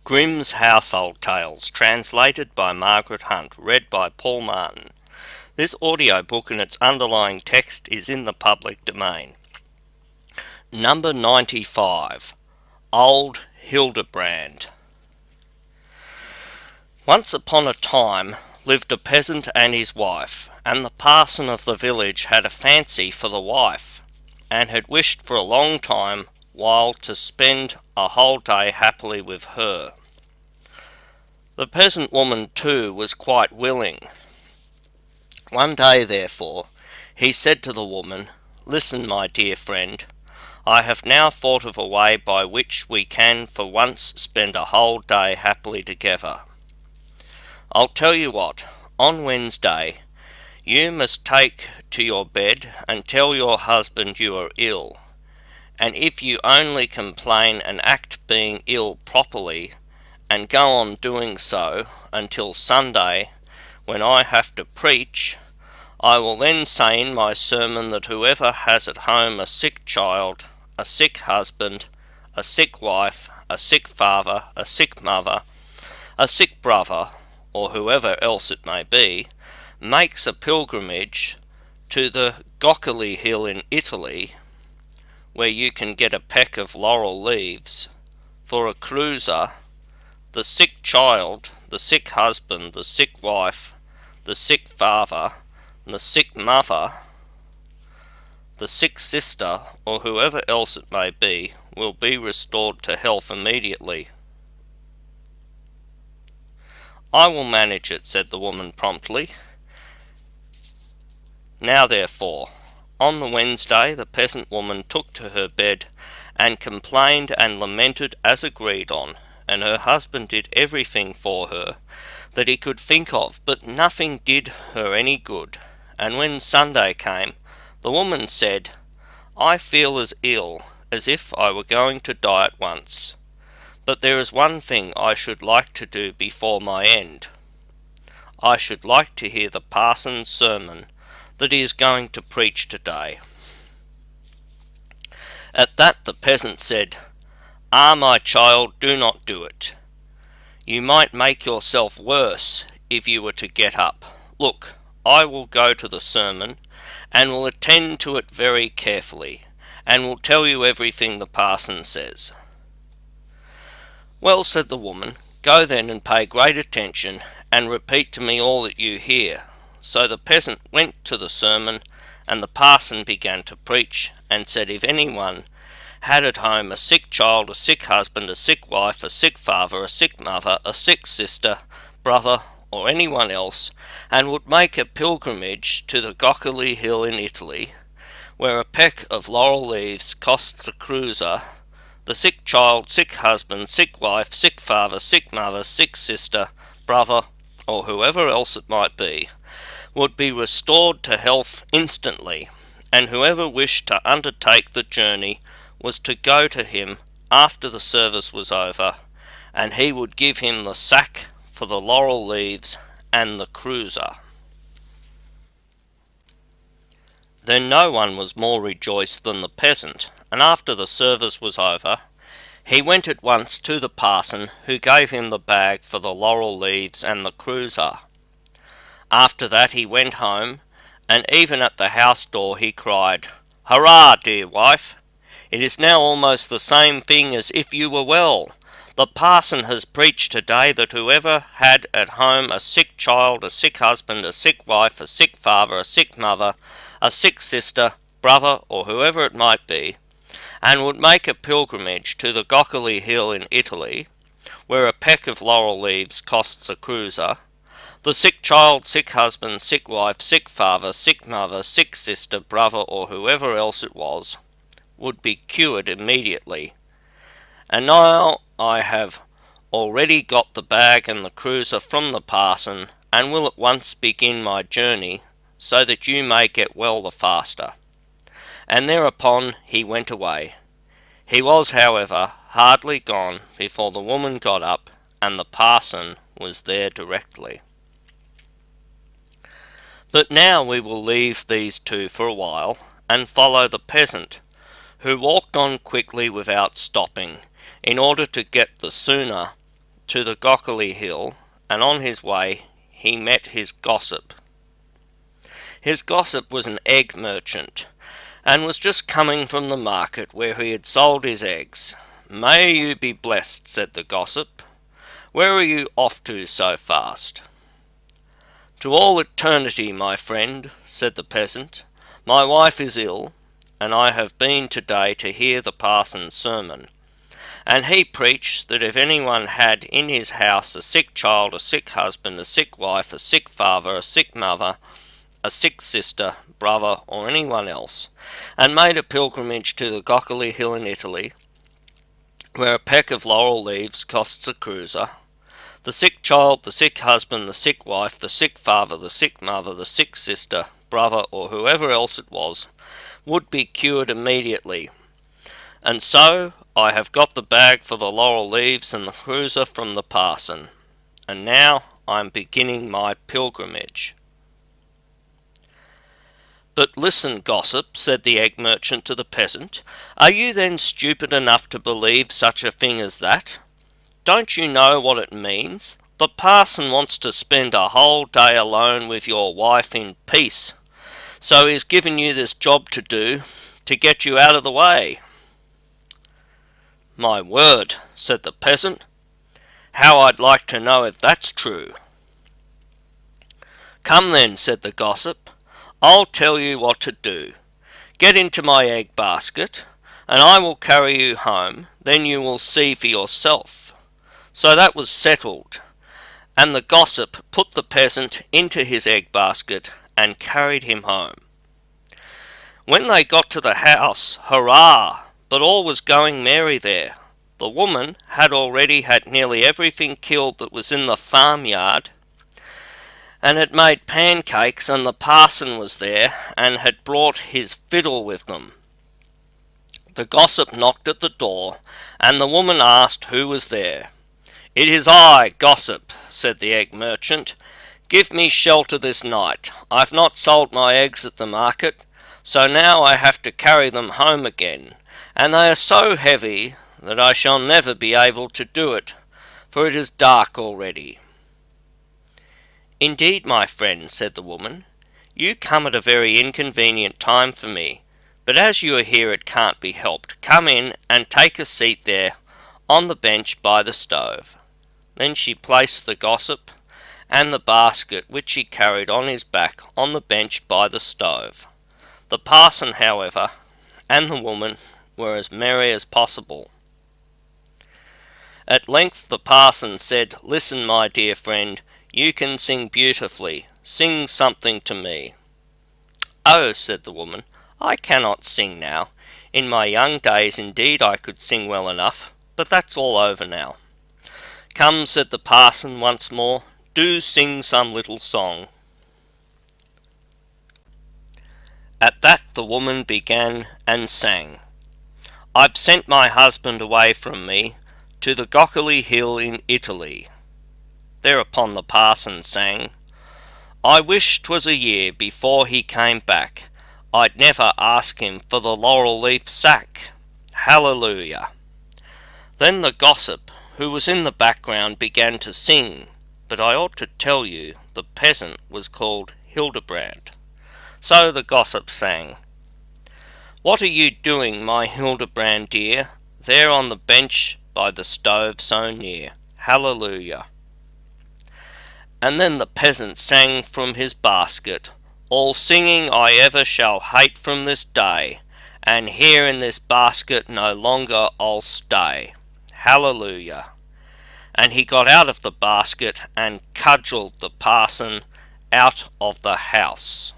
Grimm's Household Tales, translated by Margaret Hunt, read by Paul Martin. This audiobook and its underlying text is in the public domain. Number 95. Old Hildebrand. Once upon a time lived a peasant and his wife, and the parson of the village had a fancy for the wife, and had wished for a long time while to spend a whole day happily with her. The peasant woman too was quite willing. One day, therefore, he said to the woman, "Listen, my dear friend, I have now thought of a way by which we can for once spend a whole day happily together. I'll tell you what, on Wednesday you must take to your bed and tell your husband you are ill, and if you only complain and act being ill properly, and go on doing so until Sunday, when I have to preach, I will then say in my sermon that whoever has at home a sick child, a sick husband, a sick wife, a sick father, a sick mother, a sick brother, or whoever else it may be, makes a pilgrimage to the Goccoli Hill in Italy, where you can get a peck of laurel leaves, for a cruiser, the sick child, the sick husband, the sick wife, the sick father, the sick mother, the sick sister, or whoever else it may be, will be restored to health immediately." "I will manage it," said the woman promptly. Now therefore, on the Wednesday the peasant woman took to her bed, and complained and lamented as agreed on, and her husband did everything for her that he could think of, but nothing did her any good. And when Sunday came, the woman said, "I feel as ill as if I were going to die at once, but there is one thing I should like to do before my end. I should like to hear the parson's sermon that he is going to preach today." At that the peasant said, "Ah, my child, do not do it. You might make yourself worse if you were to get up. Look, I will go to the sermon, and will attend to it very carefully, and will tell you everything the parson says." "Well," said the woman, "go then and pay great attention, and repeat to me all that you hear." So the peasant went to the sermon, and the parson began to preach, and said if anyone had at home a sick child, a sick husband, a sick wife, a sick father, a sick mother, a sick sister, brother, or anyone else, and would make a pilgrimage to the Goccoli Hill in Italy, where a peck of laurel leaves costs a cruiser, the sick child, sick husband, sick wife, sick father, sick mother, sick sister, brother, or whoever else it might be, would be restored to health instantly, and whoever wished to undertake the journey was to go to him after the service was over, and he would give him the sack for the laurel leaves and the cruiser. Then no one was more rejoiced than the peasant, and after the service was over, he went at once to the parson, who gave him the bag for the laurel leaves and the cruiser. After that he went home, and even at the house door he cried, "Hurrah, dear wife! It is now almost the same thing as if you were well. The parson has preached today that whoever had at home a sick child, a sick husband, a sick wife, a sick father, a sick mother, a sick sister, brother, or whoever it might be, and would make a pilgrimage to the Goccoli Hill in Italy, where a peck of laurel leaves costs a cruiser, the sick child, sick husband, sick wife, sick father, sick mother, sick sister, brother, or whoever else it was, would be cured immediately. And now I have already got the bag and the cruiser from the parson, and will at once begin my journey, so that you may get well the faster." And thereupon he went away. He was, however, hardly gone before the woman got up, and the parson was there directly. But now we will leave these two for a while, and follow the peasant, who walked on quickly without stopping, in order to get the sooner to the Gockley Hill, and on his way he met his gossip. His gossip was an egg merchant, and was just coming from the market where he had sold his eggs. "May you be blessed," said the gossip. "Where are you off to so fast?" "To all eternity, my friend," said the peasant. "My wife is ill, and I have been today to hear the parson's sermon, and he preached that if anyone had in his house a sick child, a sick husband, a sick wife, a sick father, a sick mother, a sick sister, brother, or anyone else, and made a pilgrimage to the Gockley Hill in Italy, where a peck of laurel leaves costs a cruiser, the sick child, the sick husband, the sick wife, the sick father, the sick mother, the sick sister, brother, or whoever else it was, would be cured immediately. And so I have got the bag for the laurel leaves and the cruiser from the parson, and now I am beginning my pilgrimage." "But listen, gossip," said the egg merchant to the peasant, "are you then stupid enough to believe such a thing as that? Don't you know what it means? The parson wants to spend a whole day alone with your wife in peace, so he's given you this job to do, to get you out of the way." "My word," said the peasant, "how I'd like to know if that's true." "Come then," said the gossip, "I'll tell you what to do. Get into my egg basket, and I will carry you home, then you will see for yourself." So that was settled, and the gossip put the peasant into his egg basket and carried him home. When they got to the house, hurrah! But all was going merry there. The woman had already had nearly everything killed that was in the farmyard, and had made pancakes, and the parson was there, and had brought his fiddle with them. The gossip knocked at the door, and the woman asked who was there. "It is I, gossip," said the egg merchant. "Give me shelter this night. I've not sold my eggs at the market, so now I have to carry them home again, and they are so heavy that I shall never be able to do it, for it is dark already." "Indeed, my friend," said the woman, "you come at a very inconvenient time for me, but as you are here it can't be helped. Come in and take a seat there on the bench by the stove." Then she placed the gossip and the basket which he carried on his back on the bench by the stove. The parson, however, and the woman were as merry as possible. At length the parson said, "Listen, my dear friend, you can sing beautifully. Sing something to me." "Oh," said the woman, "I cannot sing now. In my young days indeed I could sing well enough, but that's all over now." "Come," said the parson once more, "do sing some little song." At that the woman began and sang, "I've sent my husband away from me to the Gockley Hill in Italy." Thereupon the parson sang, "I wish 'twas a year before he came back. I'd never ask him for the laurel leaf sack. Hallelujah." Then the gossip, who was in the background, began to sing, but I ought to tell you the peasant was called Hildebrand. So the gossip sang, "What are you doing, my Hildebrand dear, there on the bench by the stove so near? Hallelujah." And then the peasant sang from his basket, "All singing I ever shall hate from this day, and here in this basket no longer I'll stay. Hallelujah." And he got out of the basket and cudgelled the parson out of the house.